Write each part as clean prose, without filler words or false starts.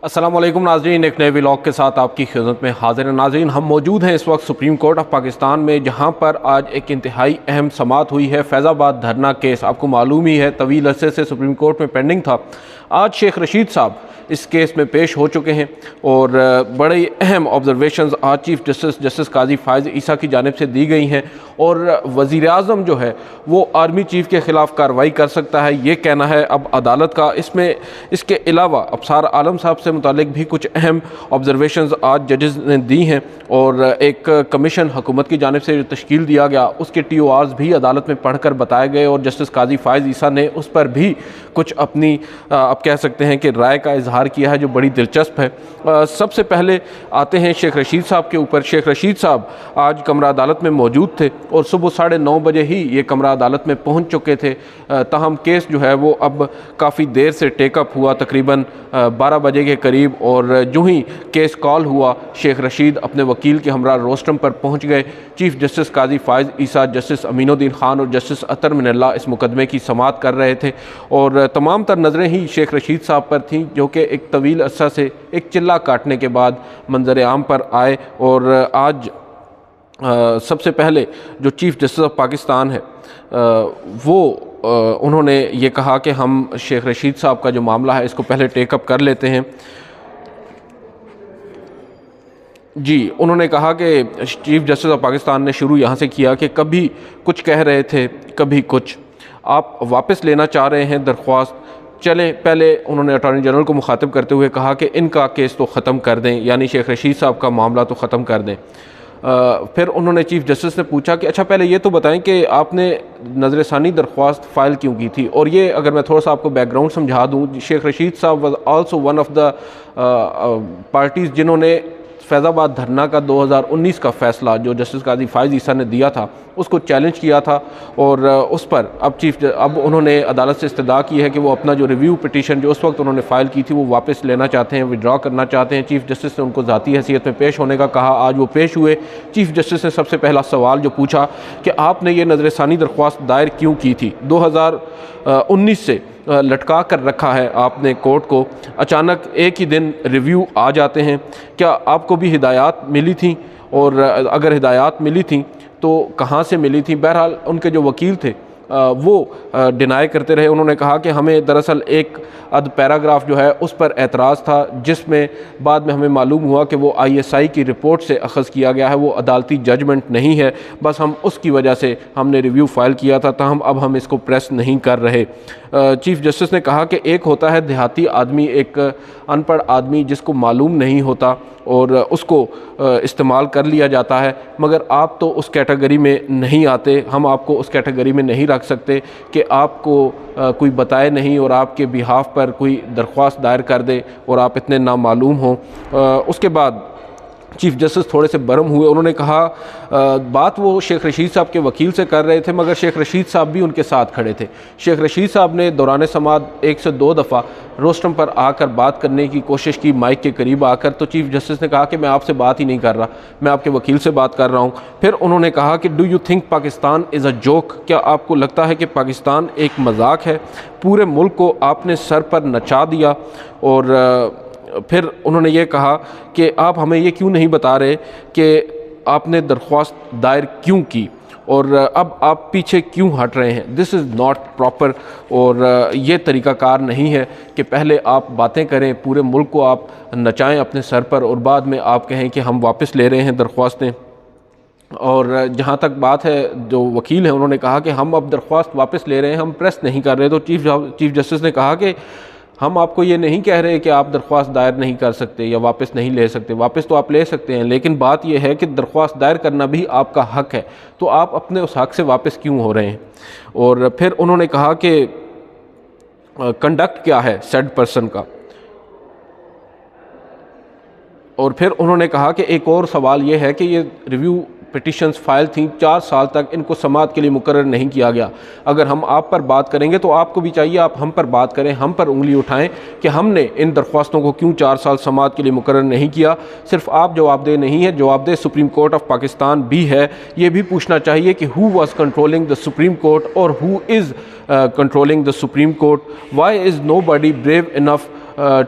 السلام علیکم ناظرین، ایک نئے ولاگ کے ساتھ آپ کی خدمت میں حاضر ہیں۔ ناظرین، ہم موجود ہیں اس وقت سپریم کورٹ آف پاکستان میں، جہاں پر آج ایک انتہائی اہم سماعت ہوئی ہے۔ فیض آباد دھرنا کیس آپ کو معلوم ہی ہے، طویل عرصے سے سپریم کورٹ میں پینڈنگ تھا۔ آج شیخ رشید صاحب اس کیس میں پیش ہو چکے ہیں اور بڑے اہم آبزرویشنز آج چیف جسٹس قاضی فائز عیسیٰ کی جانب سے دی گئی ہیں، اور وزیر اعظم جو ہے وہ آرمی چیف کے خلاف کارروائی کر سکتا ہے، یہ کہنا ہے اب عدالت کا۔ اس کے علاوہ ابصار عالم صاحب سے متعلق بھی کچھ اہم آبزرویشنز آج ججز نے دی ہیں، اور ایک کمیشن حکومت کی جانب سے جو تشکیل دیا گیا اس کے ٹی او آرز بھی عدالت میں پڑھ کر بتائے گئے، اور جسٹس قاضی فائز عیسیٰ نے اس پر بھی کچھ اپنی اب کہہ سکتے ہیں کہ رائے کا اظہار کیا ہے جو بڑی دلچسپ ہے۔ سب سے پہلے آتے ہیں شیخ رشید صاحب کے اوپر۔ شیخ رشید صاحب آج کمرہ عدالت میں موجود تھے اور صبح 9:30 بجے ہی یہ کمرہ عدالت میں پہنچ چکے تھے، تاہم کیس جو ہے وہ اب کافی دیر سے ٹیک اپ ہوا، تقریباً 12 بجے کے قریب، اور جو ہی کیس کال ہوا شیخ رشید اپنے وکیل کے ہمراہ روسٹرم پر پہنچ گئے۔ چیف جسٹس قاضی فائز عیسیٰ، جسٹس امین الدین خان اور جسٹس اطہر من اللہ اس مقدمے کی سماعت کر رہے تھے، اور تمام تر نظریں ہی شیخ رشید صاحب پر تھیں، جو کہ ایک طویل عرصہ سے ایک چلہ کاٹنے کے بعد منظر عام پر آئے۔ اور آج سب سے پہلے جو چیف جسٹس آف پاکستان ہے وہ انہوں نے یہ کہا کہ ہم شیخ رشید صاحب کا جو معاملہ ہے اس کو پہلے ٹیک اپ کر لیتے ہیں۔ جی، انہوں نے کہا کہ چیف جسٹس آف پاکستان نے شروع یہاں سے کیا کہ کبھی کچھ کہہ رہے تھے، کبھی کچھ، آپ واپس لینا چاہ رہے ہیں درخواست، چلیں پہلے انہوں نے اٹارنی جنرل کو مخاطب کرتے ہوئے کہا کہ ان کا کیس تو ختم کر دیں، یعنی شیخ رشید صاحب کا معاملہ تو ختم کر دیں۔ پھر انہوں نے چیف جسٹس نے پوچھا کہ اچھا پہلے یہ تو بتائیں کہ آپ نے نظر ثانی درخواست فائل کیوں کی تھی، اور یہ اگر میں تھوڑا سا آپ کو بیک گراؤنڈ سمجھا دوں، شیخ رشید صاحب was also one of the parties جنہوں نے فیض آباد دھرنا کا 2019 کا فیصلہ جو جسٹس قاضی فائز عیسیٰ نے دیا تھا اس کو چیلنج کیا تھا، اور اس پر اب انہوں نے عدالت سے استدعا کی ہے کہ وہ اپنا جو ریویو پٹیشن جو اس وقت انہوں نے فائل کی تھی وہ واپس لینا چاہتے ہیں، وڈرا کرنا چاہتے ہیں۔ چیف جسٹس نے ان کو ذاتی حیثیت میں پیش ہونے کا کہا، آج وہ پیش ہوئے۔ چیف جسٹس نے سب سے پہلا سوال جو پوچھا کہ آپ نے یہ نظر ثانی درخواست دائر کیوں کی تھی، 2019 سے لٹکا کر رکھا ہے آپ نے کورٹ کو، اچانک ایک ہی دن ریویو آ جاتے ہیں، کیا آپ کو بھی ہدایات ملی تھیں، اور اگر ہدایات ملی تھیں تو کہاں سے ملی تھیں؟ بہرحال ان کے جو وکیل تھے وہ ڈینائی کرتے رہے۔ انہوں نے کہا کہ ہمیں دراصل ایک پیراگراف جو ہے اس پر اعتراض تھا، جس میں بعد میں ہمیں معلوم ہوا کہ وہ ISI کی رپورٹ سے اخذ کیا گیا ہے، وہ عدالتی ججمنٹ نہیں ہے، بس ہم اس کی وجہ سے ہم نے ریویو فائل کیا تھا، تاہم اب ہم اس کو پریس نہیں کر رہے۔ چیف جسٹس نے کہا کہ ایک ہوتا ہے دیہاتی آدمی، ایک ان پڑھ آدمی جس کو معلوم نہیں ہوتا اور اس کو استعمال کر لیا جاتا ہے، مگر آپ تو اس کیٹیگری میں نہیں آتے، ہم آپ کو اس کیٹیگری میں نہیں رکھ سکتے کہ آپ کو کوئی بتائے نہیں اور آپ کے بہاف پر کوئی درخواست دائر کر دے اور آپ اتنے نامعلوم ہوں۔ اس کے بعد چیف جسٹس تھوڑے سے برہم ہوئے، انہوں نے کہا بات وہ شیخ رشید صاحب کے وکیل سے کر رہے تھے، مگر شیخ رشید صاحب بھی ان کے ساتھ کھڑے تھے۔ شیخ رشید صاحب نے دوران سماعت 1 سے 2 دفعہ روسٹرم پر آ کر بات کرنے کی کوشش کی، مائک کے قریب آ کر، تو چیف جسٹس نے کہا کہ میں آپ سے بات ہی نہیں کر رہا، میں آپ کے وکیل سے بات کر رہا ہوں۔ پھر انہوں نے کہا کہ do you think Pakistan is a joke, کیا آپ کو لگتا ہے کہ پاکستان ایک مذاق ہے؟ پورے ملک کو آپ نے سر پر نچا دیا۔ اور پھر انہوں نے یہ کہا کہ آپ ہمیں یہ کیوں نہیں بتا رہے کہ آپ نے درخواست دائر کیوں کی، اور اب آپ پیچھے کیوں ہٹ رہے ہیں؟ دس از ناٹ پراپر، اور یہ طریقہ کار نہیں ہے کہ پہلے آپ باتیں کریں، پورے ملک کو آپ نچائیں اپنے سر پر، اور بعد میں آپ کہیں کہ ہم واپس لے رہے ہیں درخواستیں۔ اور جہاں تک بات ہے جو وکیل ہیں، انہوں نے کہا کہ ہم اب درخواست واپس لے رہے ہیں، ہم پریس نہیں کر رہے۔ تو چیف جسٹس نے کہا کہ ہم آپ کو یہ نہیں کہہ رہے کہ آپ درخواست دائر نہیں کر سکتے یا واپس نہیں لے سکتے، واپس تو آپ لے سکتے ہیں، لیکن بات یہ ہے کہ درخواست دائر کرنا بھی آپ کا حق ہے، تو آپ اپنے اس حق سے واپس کیوں ہو رہے ہیں؟ اور پھر انہوں نے کہا کہ کنڈکٹ کیا ہے سیڈ پرسن کا، اور پھر انہوں نے کہا کہ ایک اور سوال یہ ہے کہ یہ ریویو پٹیشنز فائل تھیں، 4 سال تک ان کو سماعت کے لیے مقرر نہیں کیا گیا۔ اگر ہم آپ پر بات کریں گے تو آپ کو بھی چاہیے آپ ہم پر بات کریں، ہم پر انگلی اٹھائیں کہ ہم نے ان درخواستوں کو کیوں 4 سال سماعت کے لیے مقرر نہیں کیا۔ صرف آپ جواب دہ نہیں ہے، جواب دہ سپریم کورٹ آف پاکستان بھی ہے۔ یہ بھی پوچھنا چاہیے کہ who was controlling the Supreme Court اور who is controlling the Supreme Court? Why is nobody brave enough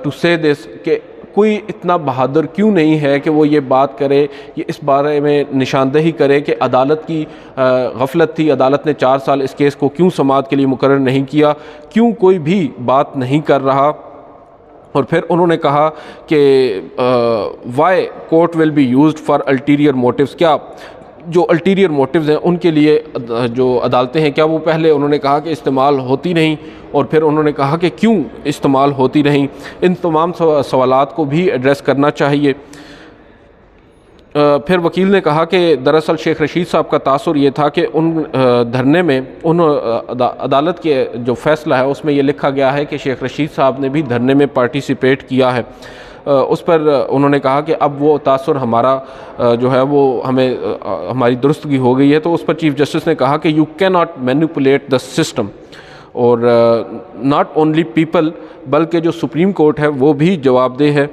to say this کہ کوئی اتنا بہادر کیوں نہیں ہے کہ وہ یہ بات کرے، یہ اس بارے میں نشاندہی کرے کہ عدالت کی غفلت تھی، عدالت نے 4 سال اس کیس کو کیوں سماعت کے لیے مقرر نہیں کیا، کیوں کوئی بھی بات نہیں کر رہا۔ اور پھر انہوں نے کہا کہ why court will be used for ulterior motives, کیا جو الٹیریئر موٹیوز ہیں ان کے لیے جو عدالتیں ہیں کیا وہ پہلے انہوں نے کہا کہ استعمال ہوتی نہیں، اور پھر انہوں نے کہا کہ کیوں استعمال ہوتی نہیں۔ ان تمام سوالات کو بھی ایڈریس کرنا چاہیے۔ پھر وکیل نے کہا کہ دراصل شیخ رشید صاحب کا تاثر یہ تھا کہ ان دھرنے میں عدالت کے جو فیصلہ ہے اس میں یہ لکھا گیا ہے کہ شیخ رشید صاحب نے بھی دھرنے میں پارٹیسپیٹ کیا ہے۔ اس پر انہوں نے کہا کہ اب وہ تاثر ہمارا جو ہے وہ ہماری درستگی ہو گئی ہے۔ تو اس پر چیف جسٹس نے کہا کہ یو کی ناٹ مینیپولیٹ دا سسٹم، اور ناٹ اونلی پیپل بلکہ جو سپریم کورٹ ہے وہ بھی جواب دہ ہے،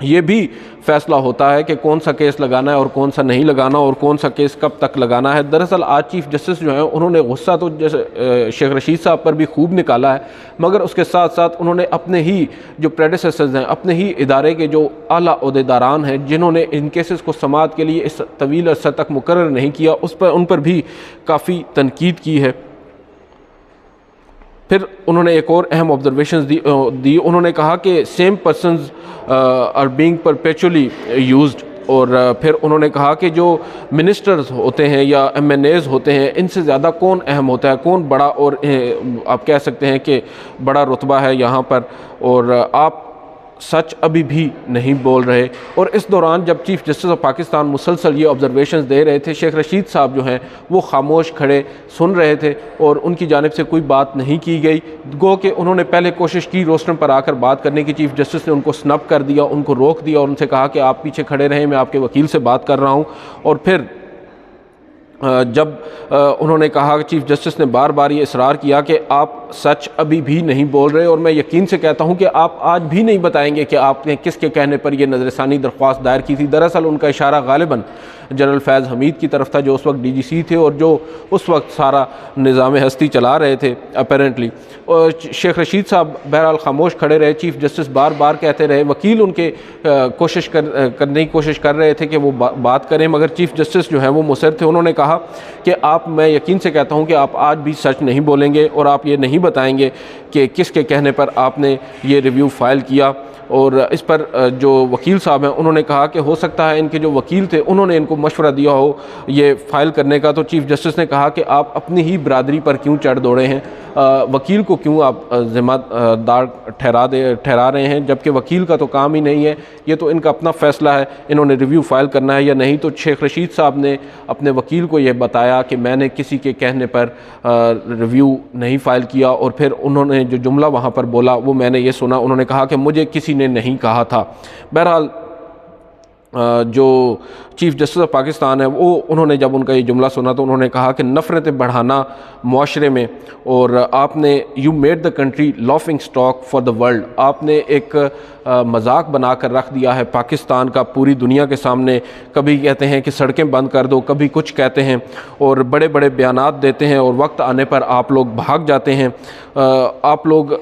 یہ بھی فیصلہ ہوتا ہے کہ کون سا کیس لگانا ہے اور کون سا نہیں لگانا، اور کون سا کیس کب تک لگانا ہے۔ دراصل آج چیف جسٹس جو ہیں انہوں نے غصہ تو جیسے شیخ رشید صاحب پر بھی خوب نکالا ہے، مگر اس کے ساتھ ساتھ انہوں نے اپنے ہی جو پریڈیسیسرز ہیں، اپنے ہی ادارے کے جو اعلیٰ عہدیداران ہیں جنہوں نے ان کیسز کو سماعت کے لیے اس طویل عرصہ تک مقرر نہیں کیا، ان پر بھی کافی تنقید کی ہے۔ پھر انہوں نے ایک اور اہم آبزرویشنز دی، انہوں نے کہا کہ same persons are being perpetually used, اور پھر انہوں نے کہا کہ جو منسٹرز ہوتے ہیں یا ایم این ایز ہوتے ہیں ان سے زیادہ کون اہم ہوتا ہے، کون بڑا، اور آپ کہہ سکتے ہیں کہ بڑا رتبہ ہے یہاں پر، اور آپ سچ ابھی بھی نہیں بول رہے۔ اور اس دوران جب چیف جسٹس آف پاکستان مسلسل یہ آبزرویشنز دے رہے تھے، شیخ رشید صاحب جو ہیں وہ خاموش کھڑے سن رہے تھے اور ان کی جانب سے کوئی بات نہیں کی گئی، گو کہ انہوں نے پہلے کوشش کی روسٹرم پر آ کر بات کرنے کی، چیف جسٹس نے ان کو سنپ کر دیا، ان کو روک دیا اور ان سے کہا کہ آپ پیچھے کھڑے رہیں، میں آپ کے وکیل سے بات کر رہا ہوں۔ اور پھر جب انہوں نے کہا کہ چیف جسٹس نے بار بار یہ اصرار کیا کہ آپ سچ ابھی بھی نہیں بول رہے، اور میں یقین سے کہتا ہوں کہ آپ آج بھی نہیں بتائیں گے کہ آپ نے کس کے کہنے پر یہ نظر ثانی درخواست دائر کی تھی۔ دراصل ان کا اشارہ غالباً جنرل فیض حمید کی طرف تھا جو اس وقت ڈی جی سی تھے اور جو اس وقت سارا نظام ہستی چلا رہے تھے اپیرنٹلی۔ اور شیخ رشید صاحب بہرحال خاموش کھڑے رہے، چیف جسٹس بار بار کہتے رہے، وکیل ان کے کرنے کی کوشش کر رہے تھے کہ وہ بات کریں، مگر چیف جسٹس جو ہیں وہ مصر تھے۔ انہوں نے کہا کہ میں یقین سے کہتا ہوں کہ آپ آج بھی سچ نہیں بولیں گے اور آپ یہ نہیں بتائیں گے کہ کس کے کہنے پر آپ نے یہ ریویو فائل کیا۔ اور اس پر جو وکیل صاحب ہیں انہوں نے کہا کہ ہو سکتا ہے ان کے جو وکیل تھے انہوں نے ان کو مشورہ دیا ہو یہ فائل کرنے کا۔ تو چیف جسٹس نے کہا کہ آپ اپنی ہی برادری پر کیوں چڑھ دوڑے ہیں، وکیل کو کیوں آپ ذمہ دار ٹھہرا رہے ہیں، جبکہ وکیل کا تو کام ہی نہیں ہے، یہ تو ان کا اپنا فیصلہ ہے انہوں نے ریویو فائل کرنا ہے یا نہیں۔ تو شیخ رشید صاحب نے اپنے وکیل کو یہ بتایا کہ میں نے کسی کے کہنے پر ریویو نہیں فائل کیا، اور پھر انہوں نے جو جملہ وہاں پر بولا وہ میں نے یہ سنا، انہوں نے کہا کہ مجھے کسی نے نہیں کہا تھا۔ بہرحال جو چیف جسٹس آف پاکستان ہے انہوں نے جب ان کا یہ جملہ سنا تو انہوں نے کہا کہ نفرتیں بڑھانا معاشرے میں، اور آپ نے you made the country laughing stock for the world, آپ نے ایک مذاق بنا کر رکھ دیا ہے پاکستان کا پوری دنیا کے سامنے۔ کبھی کہتے ہیں کہ سڑکیں بند کر دو، کبھی کچھ کہتے ہیں اور بڑے بڑے بیانات دیتے ہیں، اور وقت آنے پر آپ لوگ بھاگ جاتے ہیں، آپ لوگ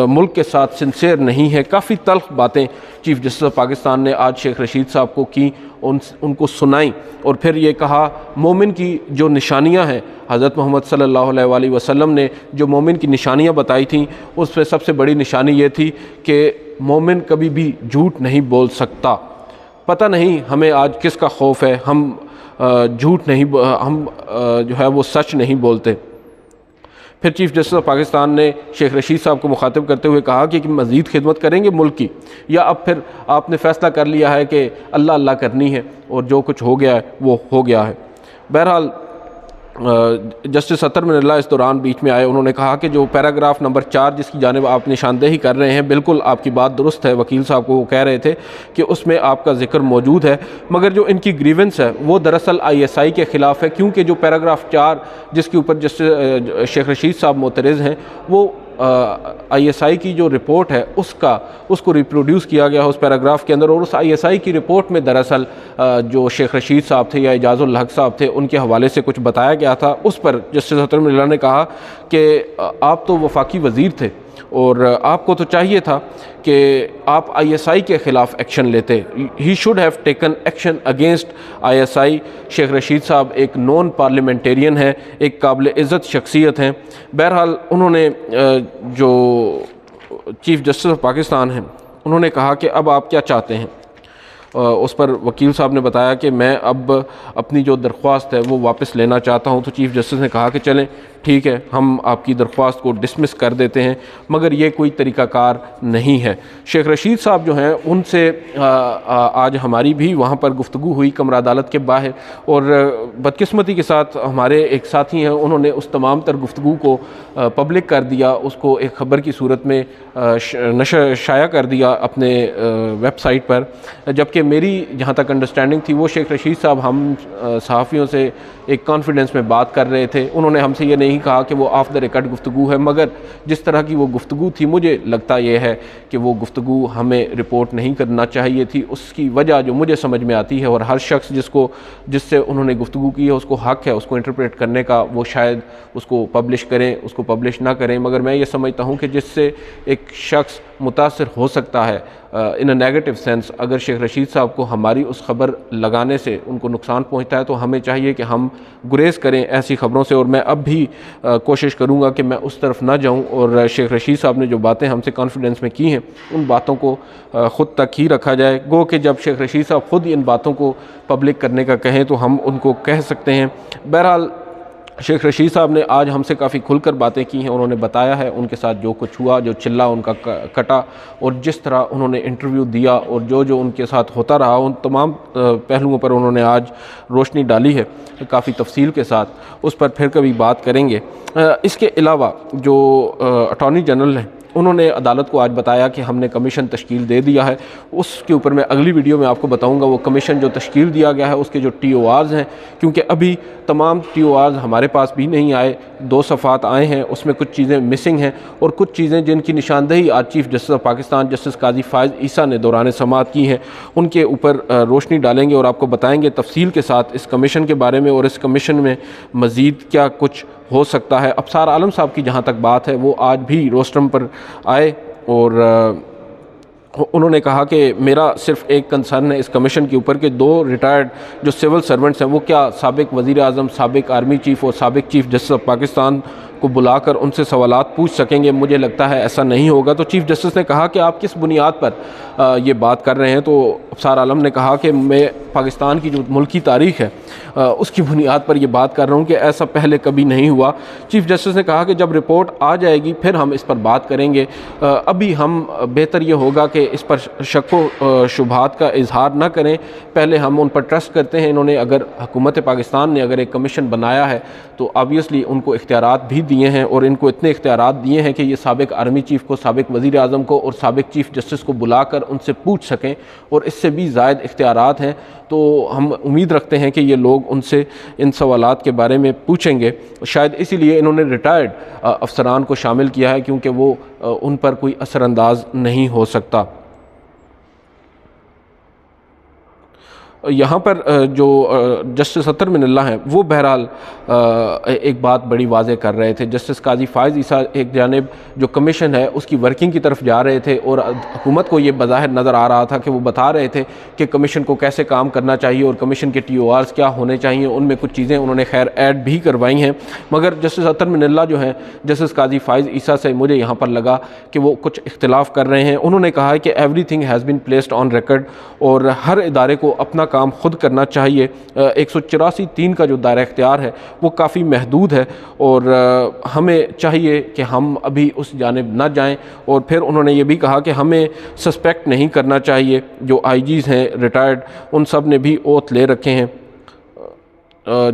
ملک کے ساتھ سنسیئر نہیں ہیں۔ کافی تلخ باتیں چیف جسٹس آف پاکستان نے آج شیخ رشید صاحب کو کی، ان کو سنائیں، اور پھر یہ کہا مومن کی جو نشانیاں ہیں، حضرت محمد صلی اللہ علیہ وآلہ وسلم نے جو مومن کی نشانیاں بتائی تھیں اس میں سب سے بڑی نشانی یہ تھی کہ مومن کبھی بھی جھوٹ نہیں بول سکتا۔ پتہ نہیں ہمیں آج کس کا خوف ہے، ہم جھوٹ نہیں، ہم جو ہے وہ سچ نہیں بولتے۔ پھر چیف جسٹس آف پاکستان نے شیخ رشید صاحب کو مخاطب کرتے ہوئے کہا کہ مزید خدمت کریں گے ملک کی، یا اب پھر آپ نے فیصلہ کر لیا ہے کہ اللہ اللہ کرنی ہے اور جو کچھ ہو گیا ہے وہ ہو گیا ہے۔ بہرحال جسٹس اطہر من اللہ اس دوران بیچ میں آئے، انہوں نے کہا کہ جو پیراگراف نمبر 4 جس کی جانب آپ نشاندہی کر رہے ہیں، بالکل آپ کی بات درست ہے، وکیل صاحب کو وہ کہہ رہے تھے کہ اس میں آپ کا ذکر موجود ہے، مگر جو ان کی گریونس ہے وہ دراصل ISI کے خلاف ہے، کیونکہ جو پیراگراف 4 جس کے اوپر جسٹس شیخ رشید صاحب معترض ہیں وہ ISI کی جو رپورٹ ہے اس کو ریپروڈیوس کیا گیا اس پیراگراف کے اندر، اور اس ISI کی رپورٹ میں دراصل جو شیخ رشید صاحب تھے یا اعجاز الحق صاحب تھے ان کے حوالے سے کچھ بتایا گیا تھا۔ اس پر جسٹس اطہر من اللہ نے کہا کہ آپ تو وفاقی وزیر تھے اور آپ کو تو چاہیے تھا کہ آپ آئی ایس آئی کے خلاف ایکشن لیتے. He should have taken action against I S I. Sheikh Rashid صاحب ایک نون پارلیمنٹیرین ہیں, ایک قابل عزت شخصیت ہیں. بہرحال انہوں نے جو چیف جسٹس آف پاکستان ہیں انہوں نے کہا کہ اب آپ کیا چاہتے ہیں. اس پر وکیل صاحب نے بتایا کہ میں اب اپنی جو درخواست ہے وہ واپس لینا چاہتا ہوں. تو چیف جسٹس نے کہا کہ چلیں ٹھیک ہے, ہم آپ کی درخواست کو ڈسمس کر دیتے ہیں, مگر یہ کوئی طریقہ کار نہیں ہے. شیخ رشید صاحب جو ہیں ان سے آج ہماری بھی وہاں پر گفتگو ہوئی کمرہ عدالت کے باہر, اور بدقسمتی کے ساتھ ہمارے ایک ساتھی ہیں انہوں نے اس تمام تر گفتگو کو پبلک کر دیا, اس کو ایک خبر کی صورت میں شائع کر دیا اپنے ویب سائٹ پر, جبکہ میری جہاں تک انڈرسٹینڈنگ تھی وہ شیخ رشید صاحب ہم صحافیوں سے ایک کانفیڈنس میں بات کر رہے تھے. انہوں نے ہم سے یہ نہیں کہا کہ وہ آف دا ریکارڈ گفتگو ہے, مگر جس طرح کی وہ گفتگو تھی مجھے لگتا یہ ہے کہ وہ گفتگو ہمیں رپورٹ نہیں کرنا چاہیے تھی. اس کی وجہ جو مجھے سمجھ میں آتی ہے, اور ہر شخص جس سے انہوں نے گفتگو کی ہے اس کو حق ہے اس کو انٹرپریٹ کرنے کا, وہ شاید اس کو پبلش کریں اس کو پبلش نہ کریں, مگر میں یہ سمجھتا ہوں کہ جس سے ایک شخص متاثر ہو سکتا ہے ان اے نیگیٹو سینس, اگر شیخ رشید صاحب کو ہماری اس خبر لگانے سے ان کو نقصان پہنچتا ہے تو ہمیں چاہیے کہ ہم گریز کریں ایسی خبروں سے. اور میں اب بھی کوشش کروں گا کہ میں اس طرف نہ جاؤں, اور شیخ رشید صاحب نے جو باتیں ہم سے کانفیڈنس میں کی ہیں ان باتوں کو خود تک ہی رکھا جائے. گو کہ جب شیخ رشید صاحب خود ان باتوں کو پبلک کرنے کا کہیں تو ہم ان کو کہہ سکتے ہیں. بہرحال شیخ رشید صاحب نے آج ہم سے کافی کھل کر باتیں کی ہیں. انہوں نے بتایا ہے ان کے ساتھ جو کچھ ہوا, جو چلہ ان کا کٹا, اور جس طرح انہوں نے انٹرویو دیا, اور جو ان کے ساتھ ہوتا رہا, ان تمام پہلوؤں پر انہوں نے آج روشنی ڈالی ہے کافی تفصیل کے ساتھ. اس پر پھر کبھی بات کریں گے. اس کے علاوہ جو اٹارنی جنرل ہیں انہوں نے عدالت کو آج بتایا کہ ہم نے کمیشن تشکیل دے دیا ہے. اس کے اوپر میں اگلی ویڈیو میں آپ کو بتاؤں گا وہ کمیشن جو تشکیل دیا گیا ہے اس کے جو ٹی او آرز ہیں, کیونکہ ابھی تمام ٹی او آرز ہمارے پاس بھی نہیں آئے. 2 صفحات آئے ہیں, اس میں کچھ چیزیں مسنگ ہیں, اور کچھ چیزیں جن کی نشاندہی آج chief justice of Pakistan justice قاضی فائز عیسیٰ نے دوران سماعت کی ہیں ان کے اوپر روشنی ڈالیں گے, اور آپ کو بتائیں گے تفصیل کے ساتھ اس کمیشن کے بارے میں, اور اس کمیشن میں مزید کیا کچھ ہو سکتا ہے. ابصار عالم صاحب کی جہاں تک بات ہے وہ آج بھی روسٹرم پر آئے, اور انہوں نے کہا کہ میرا صرف ایک کنسرن ہے اس کمیشن کے اوپر کہ 2 ریٹائرڈ جو سول سرونٹس ہیں وہ کیا سابق وزیر اعظم, سابق آرمی چیف اور سابق چیف جسٹس آف پاکستان کو بلا کر ان سے سوالات پوچھ سکیں گے. مجھے لگتا ہے ایسا نہیں ہوگا. تو چیف جسٹس نے کہا کہ آپ کس بنیاد پر یہ بات کر رہے ہیں؟ تو ابصار عالم نے کہا کہ میں پاکستان کی جو ملکی تاریخ ہے اس کی بنیاد پر یہ بات کر رہا ہوں کہ ایسا پہلے کبھی نہیں ہوا. چیف جسٹس نے کہا کہ جب رپورٹ آ جائے گی پھر ہم اس پر بات کریں گے. ابھی ہم بہتر یہ ہوگا کہ اس پر شک و شبہات کا اظہار نہ کریں, پہلے ہم ان پر ٹرسٹ کرتے ہیں. انہوں نے اگر حکومت پاکستان نے اگر ایک کمیشن بنایا ہے تو آبویسلی ان کو اختیارات بھی دیے ہیں, اور ان کو اتنے اختیارات دیے ہیں کہ یہ سابق آرمی چیف کو, سابق وزیر اعظم کو اور سابق چیف جسٹس کو بلا کر ان سے پوچھ سکیں, اور اس سے بھی زائد اختیارات ہیں. تو ہم امید رکھتے ہیں کہ یہ لوگ ان سے ان سوالات کے بارے میں پوچھیں گے. شاید اسی لیے انہوں نے ریٹائرڈ افسران کو شامل کیا ہے کیونکہ وہ ان پر کوئی اثر انداز نہیں ہو سکتا. یہاں پر جو جسٹس اطہر من اللہ ہیں وہ بہرحال ایک بات بڑی واضح کر رہے تھے. جسٹس قاضی فائز عیسیٰ ایک جانب جو کمیشن ہے اس کی ورکنگ کی طرف جا رہے تھے, اور حکومت کو یہ بظاہر نظر آ رہا تھا کہ وہ بتا رہے تھے کہ کمیشن کو کیسے کام کرنا چاہیے اور کمیشن کے ٹی او آرز کیا ہونے چاہیے. ان میں کچھ چیزیں انہوں نے خیر ایڈ بھی کروائی ہیں, مگر جسٹس اطہر من اللہ جو ہیں جسٹس قاضی فائز عیسیٰ سے مجھے یہاں پر لگا کہ وہ کچھ اختلاف کر رہے ہیں. انہوں نے کہا ہے کہ every thing has been placed on record, اور ہر ادارے کو اپنا کام خود کرنا چاہیے. 184(3) کا جو دائرہ اختیار ہے وہ کافی محدود ہے, اور ہمیں چاہیے کہ ہم ابھی اس جانب نہ جائیں. اور پھر انہوں نے یہ بھی کہا کہ ہمیں سسپیکٹ نہیں کرنا چاہیے. جو آئی جیز ہیں ریٹائرڈ ان سب نے بھی اوتھ لے رکھے ہیں.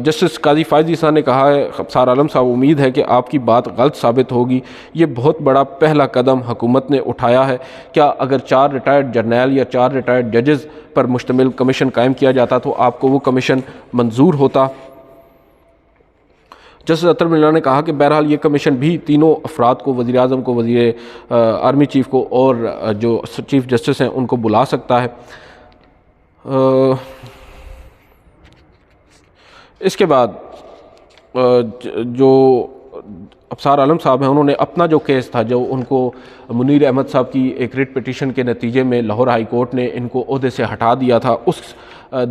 جسٹس قاضی فائز عیسیٰ نے کہا ہے ابصار عالم صاحب امید ہے کہ آپ کی بات غلط ثابت ہوگی. یہ بہت بڑا پہلا قدم حکومت نے اٹھایا ہے. کیا اگر 4 ریٹائرڈ جرنیل یا 4 ریٹائرڈ ججز پر مشتمل کمیشن قائم کیا جاتا تو آپ کو وہ کمیشن منظور ہوتا؟ جسٹس اطہر من اللہ نے کہا کہ بہرحال یہ کمیشن بھی تینوں افراد کو, وزیر اعظم کو, وزیر آرمی چیف کو اور جو چیف جسٹس ہیں ان کو بلا سکتا ہے. اس کے بعد جو ابصار عالم صاحب ہیں انہوں نے اپنا جو کیس تھا جو ان کو منیر احمد صاحب کی ایک ریٹ پٹیشن کے نتیجے میں لاہور ہائی کورٹ نے ان کو عہدے سے ہٹا دیا تھا، اس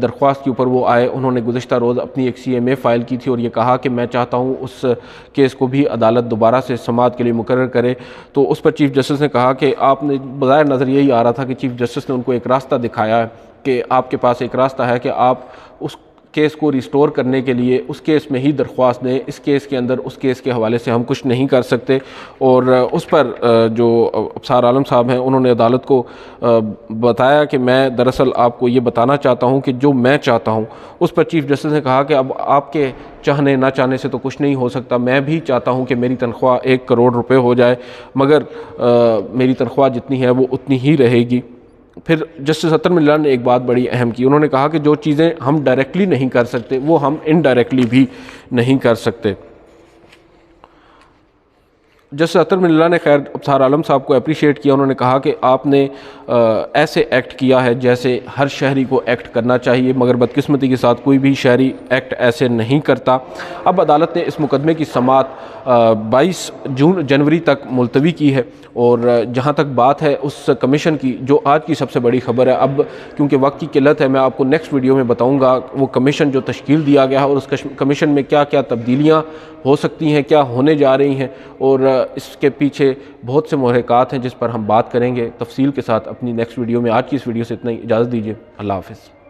درخواست کے اوپر وہ آئے. انہوں نے گزشتہ روز اپنی ایک CMA فائل کی تھی اور یہ کہا کہ میں چاہتا ہوں اس کیس کو بھی عدالت دوبارہ سے سماعت کے لیے مقرر کرے. تو اس پر چیف جسٹس نے کہا کہ آپ نے بظاہر نظر یہی آ رہا تھا کہ چیف جسٹس نے ان کو ایک راستہ دکھایا ہے کہ آپ کے پاس ایک راستہ ہے کہ آپ اس کیس کو ریسٹور کرنے کے لیے اس کیس میں ہی درخواست دیں، اس کیس کے اندر اس کیس کے حوالے سے ہم کچھ نہیں کر سکتے. اور اس پر جو ابصار عالم صاحب ہیں انہوں نے عدالت کو بتایا کہ میں دراصل آپ کو یہ بتانا چاہتا ہوں کہ جو میں چاہتا ہوں. اس پر چیف جسٹس نے کہا کہ اب آپ کے چاہنے نہ چاہنے سے تو کچھ نہیں ہو سکتا، میں بھی چاہتا ہوں کہ میری تنخواہ 1 کروڑ روپے ہو جائے، مگر میری تنخواہ جتنی ہے وہ اتنی ہی رہے گی. پھر جسٹس اطہر ملا نے ایک بات بڑی اہم کی، انہوں نے کہا کہ جو چیزیں ہم ڈائریکٹلی نہیں کر سکتے وہ ہم انڈائریکٹلی بھی نہیں کر سکتے. جسٹس اطہر ملا نے خیر ابصار عالم صاحب کو اپریشیٹ کیا. انہوں نے کہا کہ آپ نے ایسے ایکٹ کیا ہے جیسے ہر شہری کو ایکٹ کرنا چاہیے، مگر بدقسمتی کے ساتھ کوئی بھی شہری ایکٹ ایسے نہیں کرتا. اب عدالت نے اس مقدمے کی سماعت 22 جنوری تک ملتوی کی ہے. اور جہاں تک بات ہے اس کمیشن کی جو آج کی سب سے بڑی خبر ہے، اب کیونکہ وقت کی قلت ہے میں آپ کو نیکسٹ ویڈیو میں بتاؤں گا وہ کمیشن جو تشکیل دیا گیا ہے اور اس کمیشن میں کیا کیا تبدیلیاں ہو سکتی ہیں، کیا ہونے جا رہی ہیں، اور اس کے پیچھے بہت سے محرکات ہیں جس پر ہم بات کریں گے تفصیل کے ساتھ اپنی نیکسٹ ویڈیو میں. آج کی اس ویڈیو سے اتنا ہی، اجازت دیجیے، اللہ حافظ.